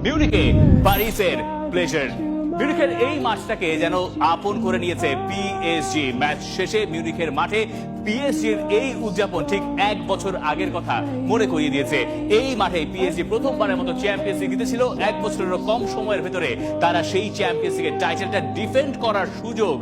মিউনিকে প্যারিসের প্লেজার। মিউনিখের এই মাঠটাকে যেন আপন করে নিয়েছে পিএসজি। ম্যাচ শেষে মিউনিখের মাঠে পিএসজির এই উদযাপন ঠিক 1 বছর আগের কথা মনে করিয়ে দিয়েছে। এই মাঠে পিএসজি প্রথমবারের মতো চ্যাম্পিয়ন্স লিগ জিতেছিল। 1 বছরেরও কম সময়ের ভেতরে তারা সেই চ্যাম্পিয়ন্স লিগের টাইটেলটা ডিফেন্ড করার সুযোগ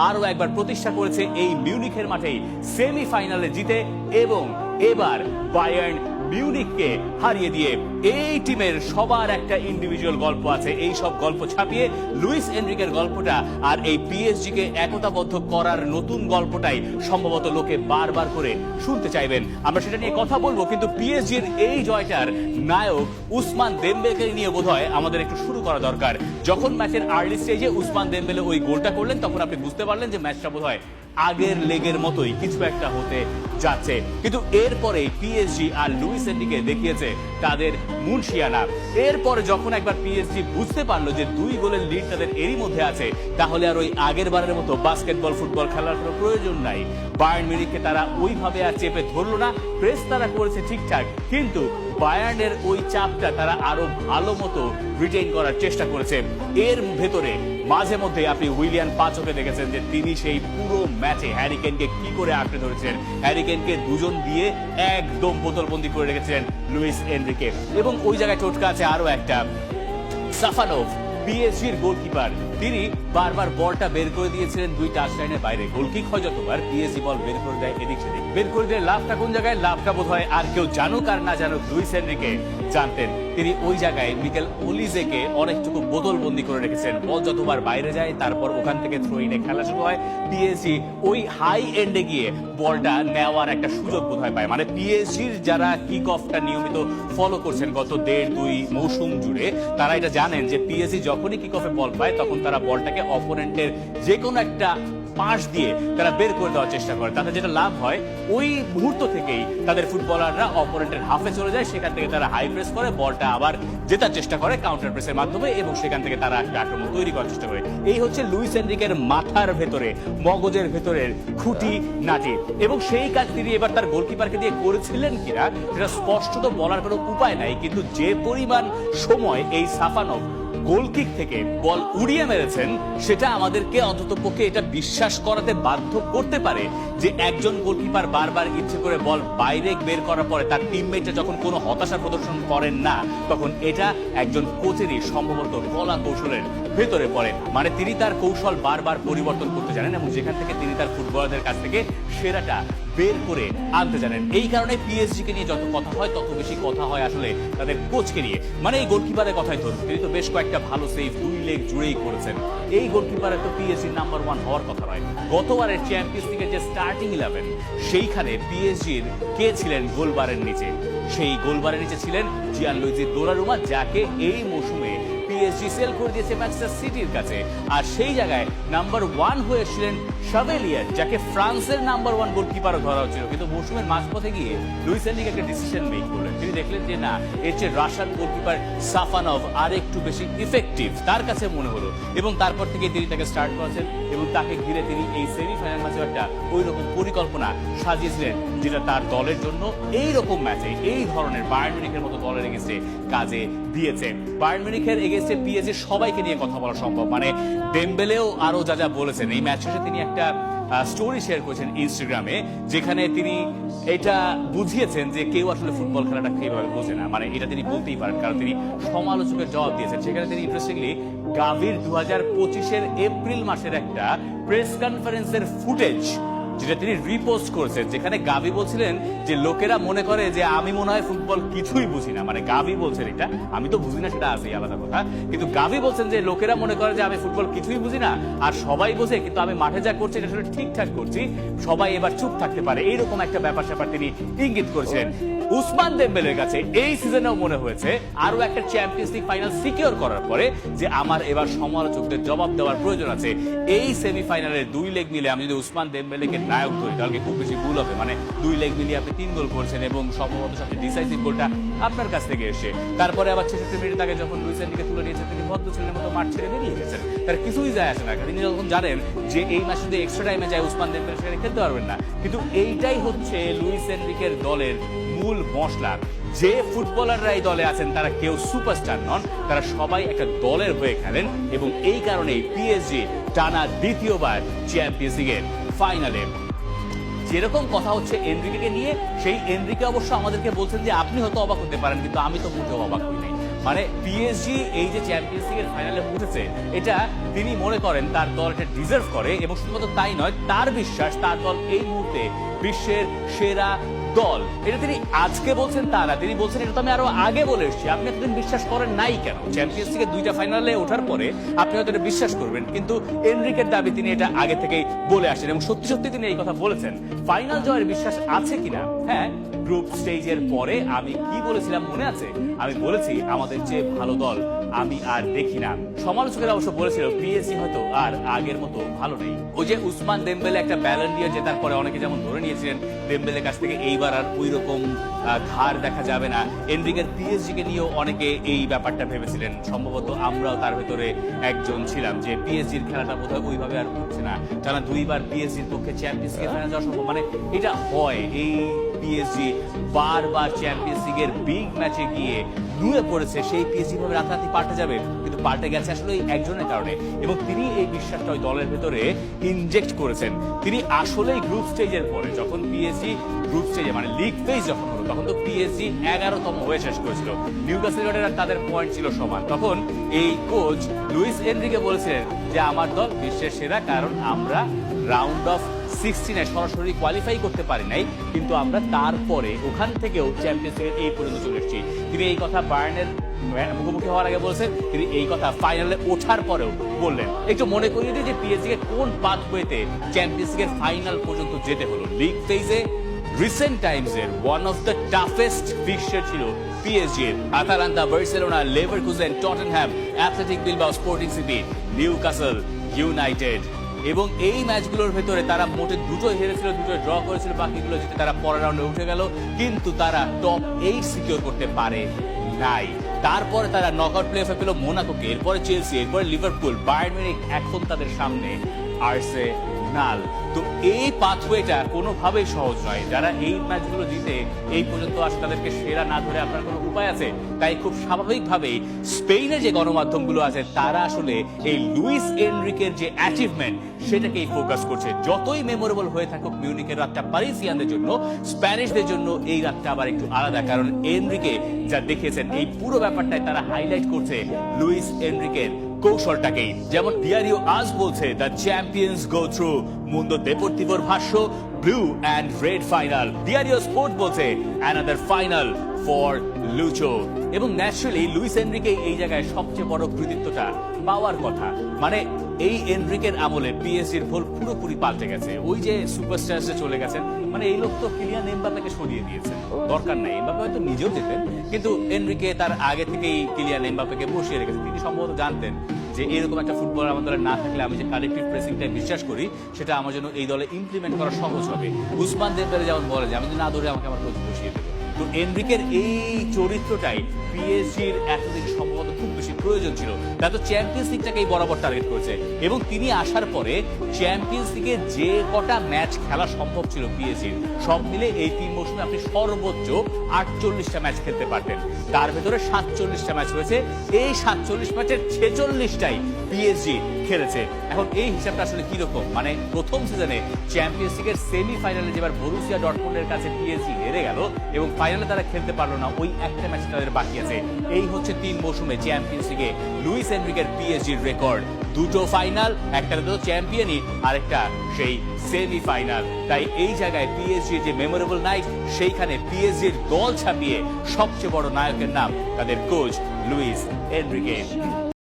আরো একবার প্রতিষ্ঠা করেছে এই মিউনিখের মাঠেই সেমিফাইনালে জিতে, এবং এবার বায়ার্ন মিউনিখকে হারিয়ে দিয়ে। এই টিমের সবার একটা ইন্ডিভিজুয়াল গল্প আছে। এই সব গল্প ছাপিয়ে লুইস এনরিকের গল্পটা আর এই পিএসজি কে একতাবদ্ধ করার নতুন গল্পটাই সম্ভবত লোকে বারবার করে শুনতে চাইবেন। আমরা সেটা নিয়ে কথা বলবো, কিন্তু পিএসজির এই জয়টার নায়ক উসমান দেমবেলেকে নিয়ে বোধহয় আমাদের একটু শুরু করা দরকার। যখন ম্যাচের আর্লি স্টেজে উসমান দেমবেলে ওই গোলটা করলেন, তখন আপনি বুঝতে পারলেন যে ম্যাচটা বোধহয় আগের লেগের মতোই কিছু একটা হতে যাচ্ছে। কিন্তু এরপরে পিএসজি আর লুইস এনরিকে দেখিয়েছে তাদের মুনশিয়ানা। এরপরে যখন একবার পিএসজি বুঝতে পারলো যে 2 গোলের লিড তাদের এরই মধ্যে আছে, তাহলে আর ওই আগের বারের মতো বাস্কেটবল ফুটবল খেলার কোনো প্রয়োজন নাই। বায়ার্ন মিউনিখকে তারা ওইভাবে আর চেপে ধরলো না। প্রেস তারা করেছে ঠিকঠাক, কিন্তু বায়ার্নের ওই চাপটা তারা আরো ভালো মতো রিটেইন করার চেষ্টা করেছে। এর ভেতরে মাঝে মধ্যে আপনি উইলিয়ান পাচোকে দেখেছেন যে তিনি সেই পুরো ম্যাচে হ্যারি কেনকে কি করে আঁকড়ে ধরেছেন। হ্যারি কেনকে দুজন দিয়ে একদম বোতলবন্দি করে রেখেছিলেন লুইস এনরিকে। এবং ওই জায়গায় টোটকা আছে আরো একটা, সাফানোভ পিএসজির গোলকিপার, তিনি বারবার বলটা বের করে দিয়েছিলেন 2 টাচ লাইনের বাইরে। গোলকিক হয় যতবার, পিএসজি বল বের করে দেয় এদিক সেদিক। বের করে দিয়ে লাভটা কোন জায়গায়, লাভটা বোধ হয় আর কেউ জানুক আর না জানুক লুইস এনরিকে জানতেন। তিনি ওই জায়গায় মিকেল ওলিজেকে অনেকটুকু বোতলবন্দি করে রেখেছেন। বল যতবার বাইরে যায়, তারপর ওখান থেকে থ্রো ইনে খেলা শুরু হয়। পিএসজি ওই হাই এন্ডে গিয়ে বলটা নেওয়ার একটা সুযোগ বোধ হয় পায়। মানে পিএসজির যারা কিক অফটা নিয়মিত ফলো করছেন গত 1.5-2 মৌসুম জুড়ে, তারা এটা জানেন যে পিএসজি যখনই কিক অফে বল পায়, তখন তারা বলটাকে অপোনেন্টের যে কোনো একটা পাশ দিয়ে তারা বের করে দেওয়ার চেষ্টা করে। তাতে যেটা লাভ হয়, ওই মুহূর্ত থেকেই তাদের ফুটবলাররা অপোনেন্টের হাফে চলে যায়। সেখান থেকে তারা হাই প্রেস করে বলটা আবার জেতার চেষ্টা করে কাউন্টার প্রেসের মাধ্যমে, এবং সেখান থেকে তারা একটা আক্রমণ তৈরি করার চেষ্টা করে। এই হচ্ছে লুইস এনরিকের মাথার ভেতরে, মগজের ভেতরের খুঁটি নাটি। এবং সেই কাজ তিনি এবার তার গোলকিপারকে দিয়ে করেছিলেন কিনা সেটা স্পষ্টত বলার কোনো উপায় নাই, কিন্তু যে পরিমাণ সময় এই সাফানোভ গোলকিক থেকে বল উড়িয়ে মেরেছেন, সেটা আমাদেরকে অন্ততপক্ষে এটা বিশ্বাস করাতে বাধ্য করতে পারে যে একজন গোলকিপার বারবার ইচ্ছে করে বল বাইরে বের করার পরে তার টিমমেটরা যখন কোনো হতাশা প্রদর্শন করেন না, তখন এটা একজন কোচেরই সম্ভবত কলা কৌশলের ভেতরে পড়ে। মানে তিনি তার কৌশল বারবার পরিবর্তন করতে জানেন, এবং যেখান থেকে তিনি তার ফুটবলারদের কাছ থেকে সেরাটা বের করে আনতে জানেন। এই কারণে পিএসজি কে নিয়ে যত কথা হয়, তত বেশি কথা হয় আসলে তাদের কোচকে নিয়ে। মানে এই গোলকিপারের কথাই ধরুন, তিনি তো বেশ কয়েকটা ভালো সেভ 2 লেগ জুড়েই করেছেন। এই গোলকিপারের তো পিএসজি নাম্বার 1 হওয়ার কথা নয়। গতবারের চ্যাম্পিয়ন্স লিগের যে স্টার্টিং 11, সেইখানে পিএসজির কে ছিলেন গোলবারের নিচে? সেই গোলবারের নিচে ছিলেন জিয়ানলুইজি দোনারুমা, যাকে এই মৌসুমে পিএসজি সেল করে দিয়েছে ম্যানচেস্টার সিটির কাছে। আর সেই জায়গায় নাম্বার 1 হয়েছিলেন শাভেলিয়ার, যাকে ফ্রান্সের নাম্বার 1 গোলকিপারও ধরা হচ্ছিল। কিন্তু মৌসুমের মাঝপথে গিয়ে লুইস এনরিকে একটা ডিসিশন মেক করলেন। তিনি দেখলেন যে না, এর চেয়ে রাশিয়ান গোলকিপার সাফানোভ আর একটু বেশি ইফেক্টিভ তার কাছে মনে হলো, এবং তারপর থেকে তিনি তাকে স্টার্ট করেছেন, এবং তাকে ঘিরে তিনি এই সেমিফাইনাল ম্যাচে একটা ওই রকম পরিকল্পনা সাজিয়েছিলেন, যেটা তার দলের জন্য এই রকম ম্যাচে এই ধরনের বায়ার্ন মিউনিখের মতো দলের এগেইনস্টে কাজে দিয়েছে। বায়ার্ন মিউনিখের এগেইনস্টে পিএসজি সবাইকে নিয়ে কথা বলা সম্ভব। মানে ডেমবেলেও আরো যা যা বলেছেন, এই ম্যাচ শেষে তিনি একটা স্টোরি শেয়ার করেছেন ইনস্টাগ্রামে, যেখানে তিনি এটা বুঝিয়েছেন যে কেউ আসলে ফুটবল খেলাটা কিভাবে বোঝে না। মানে এটা তিনি বলতেই পারেন, কারণ তিনি সমালোচকের জবাব দিয়েছেন। সেখানে তিনি ইন্টারেস্টিংলি গাভির 2025-এর এপ্রিল মাসের একটা প্রেস কনফারেন্সের ফুটেজ, যেটা তিনি রিপোস্ট করেছেন, যেখানে গাভি বলছিলেন যে লোকেরা মনে করে যে আমি মনে হয় ফুটবল কিছুই বুঝি না। মানে গাভি বলছেন এটা, আমি তো বুঝি না সেটা আছে আলাদা কথা, কিন্তু গাভি বলছেন যে লোকেরা মনে করে যে আমি ফুটবল কিছুই বুঝি না, আর সবাই বোঝে, কিন্তু আমি মাঠে যা করছি এটা আসলে ঠিকঠাক করছি, সবাই এবার চুপ থাকতে পারে। এইরকম একটা ব্যাপার স্যাপার তিনি ইঙ্গিত করেছিলেন। উসমান দেমবেলের কাছে এই সিজনেও মনে হয়েছে আরো একটা চ্যাম্পিয়ন্স লিগ ফাইনাল সিকিউর করার পরে যে আমার এবার সমালোচকদের জবাব দেওয়ার প্রয়োজন আছে। এই সেমিফাইনালের 2 লেগ মিলে আমি যদি উসমান দেমবেলেকে নায়ক ধরি, তাহলে খুব বেশি ভুল হবে। মানে 2 লেগ মিলিয়ে আপনি 3 গোল করছেন, এবং সম্ভবত সবচেয়ে ডিসাইসিভ গোলটা আপনার কাছ থেকে এসে, তারপরে আবার 66 মিনিট আগে যখন লুইস এনরিকে তুলে নিয়েছেন, তিনি ভদ্র ছেলের মতো মাঠ ছেড়ে বেরিয়ে গেছেন। তার কিছুই যায় আসে না। তিনি যখন জানেন যে এই ম্যাচ যদি এক্সট্রা টাইমে যায়, উসমান দেমবেলে সেখানে খেলতে পারবেন না। কিন্তু এইটাই হচ্ছে লুইস এনরিকের দলের মূল মশলা। যে ফুটবলাররা এই দলে আছেন তারা কেউ সুপারস্টার নন, তারা সবাই একটা দলের হয়ে খেলেন এবং এই কারণেই পিএসজি টানা দ্বিতীয়বার চ্যাম্পিয়ন্স লিগের ফাইনালে। যেরকম কথা হচ্ছে এনরিকে নিয়ে, সেই এনরিকে অবশ্য আমাদেরকে বলছেন যে আপনি হয়তো অবাক হতে পারেন, কিন্তু আমি তো মোটেও অবাক হই নাই। মানে পিএসজি এই যে চ্যাম্পিয়ন্স লিগের ফাইনালে উঠেছে, এটা তিনি মনে করেন তার দল এটা ডিজার্ভ করে, এবং শুধুমাত্র তাই নয়, তার বিশ্বাস তার দল এই মুহূর্তে বিশ্বের সেরা দল। এটা তিনি আজকে বলছেন তা না, তিনি বলছেন এটা তো আমি আরো আগে বলে এসেছি। আপনি এতদিন বিশ্বাস করেন নাই কেন? চ্যাম্পিয়ন্স লিগের 2টা ফাইনালে ওঠার পরে আপনি হয়তো এটা বিশ্বাস করবেন, কিন্তু এনরিকের দাবি তিনি এটা আগে থেকেই বলে আসেন এবং সত্যি সত্যি তিনি এই কথা বলেছেন। ফাইনাল জয়ের বিশ্বাস আছে কিনা? হ্যাঁ, গ্রুপ স্টেজের পরে আমি কি বলেছিলাম মনে আছে? আমি বলেছি আমাদের যে ভালো দল আমি আর দেখি না। সমালোচকেরা অবশ্য বলেছিল পিএসজি হয়তো আর আগের মতো ভালো নেই। ওই যে উসমান দেমবেলে একটা ব্যালন ডি'অর জেতার পরে অনেকে যেমন ধরে নিয়েছিলেন দেমবেলের কাছ থেকে এইবার আর ওই রকম ধার দেখা যাবে না, এনরিকের পিএসজি কে নিয়েও অনেকে এই ব্যাপারটা ভেবেছিলেন। সম্ভবত আমরাও তার ভেতরে একজন ছিলাম যে পিএসজির খেলাটা বোধহয় ওইভাবে আর উঠছে না, টানা 2বার পিএসজির পক্ষে চ্যাম্পিয়ন্স লিগে ফাইনাল যাওয়া সম্ভব। মানে এটা হয়, এই পিএসজি বারবার চ্যাম্পিয়ন্স লিগের বিগ ম্যাচে গিয়ে নুয়ে পড়েছে, সেই পিএসজি ভাবে রাতারাতি পাল্টে যাবে, কিন্তু পাল্টে গেছে আসলে একজনের কারণে, এবং তিনি এই বিশ্বাসটা ওই দলের ভেতরে ইনজেক্ট করেছেন। তিনি আসলেই গ্রুপ স্টেজের পরে যখন পিএসজি গ্রুপ স্টেজে মানে লিগ ফেজ যখন হলো, তখন তো পিএসজি 11তম হয়ে শেষ করেছিল, নিউক্যাসল ইউনাইটেড তাদের পয়েন্ট ছিল সমান। তখন এই কোচ লুইস এনরিকে বলেছিলেন যে আমার দল বিশ্বের সেরা, কারণ আমরা রাউন্ড অফ 16-এ সরাসরি কোয়ালিফাই করতে পারি নাই, কিন্তু আমরা তারপরে ওখান থেকেও চ্যাম্পিয়ন্স লিগের এই পর্যন্ত চলে এসেছি। তিনি এই কথা বায়ার্নের মুখোমুখি হওয়ার আগে বলেছেন, তিনি এই কথা ফাইনালে ওঠার পরেও বললেন। একটু মনে করিয়ে দিই যে পিএসজি কে কোন পাথওয়েতে চ্যাম্পিয়ন্স লিগের ফাইনাল পর্যন্ত যেতে হলো। লিগ ফেজে রিসেন্ট টাইমসের one of the toughest fixture ছিল পিএসজির। Atalanta, Barcelona, Leverkusen, Tottenham, Athletic Bilbao, Sporting City, Newcastle United. এবং এই ম্যাচগুলোর ভেতরে তারা মোটে 2টোই হেরেছিল, 2টোই ড্র করেছিল, বাকিগুলো জিতে তারা পরের রাউন্ডে উঠে গেল, কিন্তু তারা টপ 8 সিকিউর করতে পারে নাই। তারপরে তারা নকআউট প্লে অফে পেল মোনাকোকে, এরপরে চেলসি, এরপরে লিভারপুল, বায়ার্ন মিউনিখ, এখন তাদের সামনে আর্সেনাল। তো এই পাথওয়েটা কোনোভাবেই সহজ নয়। যারা এই ম্যাচগুলো জিতে এই পর্যন্ত আসে, তাদেরকে সেরা না ধরে আপনার কোনো উপায় আছে? তাই খুব স্বাভাবিকভাবেই স্পেনের যে গণমাধ্যমগুলো আছে তারা আসলে এই লুইস এনরিকের যে অ্যাচিভমেন্ট সেটাকেই ফোকাস করছে। যতই মেমোরেবল হয়ে থাকুক মিউনিখের রাতটা প্যারিসিয়ানদের জন্য, স্প্যানিশদের জন্য এই রাতটা আবার একটু আলাদা, কারণ এনরিকে যা দেখিয়েছেন এই পুরো ব্যাপারটাই তারা হাইলাইট করছে লুইস এনরিকের কৌশলটাকেই। যেমন ডিয়ারিও আজ বলছে the champions go through, Mundo দেপোর্তিভোর ভাষ্য blue and red final, Diario Sport বলছে অ্যানাদার ফাইনাল ফর লুচো। এবং ন্যাচারালি লুইস এনরিকে এই জায়গায় সবচেয়ে বড় কৃতিত্বটা পাওয়ার কথা। মানে এই এনরিকের আমলে পিএসজির ভোল পুরোপুরি পাল্টে গেছে। ওই যে সুপারস্টারসে চলে গেছেন, মানে এই লোক তো কিলিয়ান এমবাপ্পেকে সরিয়ে দিয়েছেন, দরকার নাই। এমবাপ্পে হয়তো নিজেও যেতেন, কিন্তু এনরিকে তার আগে থেকেই কিলিয়ান এমবাপ্পেকে বসিয়ে রেখেছেন। তিনি সম্ভবত জানতেন যে এরকম একটা ফুটবলার আমার দলে না থাকলে আমি যে কালেক্টিভ প্রেসিংটাই বিশ্বাস করি সেটা আমার জন্য এই দলে ইমপ্লিমেন্ট করা সহজ হবে। উসমান দেমবেলে যেমন বলে যে আমি যদি না ধরে আমাকে আমার কোচ বসিয়ে দেবে। তো এনরিকের এই চরিত্রটাই পিএসজির এতদিন সম্ভবত খুব বেশি প্রয়োজন ছিল। তা তো চ্যাম্পিয়ন্স লিগটাকেই বরাবর টার্গেট করেছে, এবং তিনি আসার পরে চ্যাম্পিয়ন্স লিগে যে কটা ম্যাচ খেলা সম্ভব ছিল পিএসজির, সব মিলে এই 3 মৌসুমে আপনি সর্বোচ্চ 48টা ম্যাচ খেলতে পারতেন। তার ভেতরে 47টা ম্যাচ হয়েছে, এই 47 ম্যাচের 46টাই পিএসজি খেলেছে। এখন এই হিসাবটা আসলে কিরকম? মানে প্রথম সিজনে চ্যাম্পিয়ন্স লিগের সেমিফাইনালে যেবার বরুসিয়া ডর্টমুন্ডের কাছে পিএসজি হেরে গেল এবং ফাইনালে তারা খেলতে পারলো না, ওই একটা ম্যাচ তাদের বাকি আছে। এই হচ্ছে 3 মৌসুমে চ্যাম্পিয়ন্স লিগে লুইস এনরিকের পিএসজির রেকর্ড। 2টো ফাইনাল, একটাতে তো চ্যাম্পিয়নই, আরেকটা সেই সেমিফাইনাল। তাই এই জায়গায় পিএসজির যে মেমোরেবল নাইট, সেইখানে পিএসজির দল ছাপিয়ে সবচেয়ে বড় নায়কের নাম তাদের কোচ লুইস এনরিকে।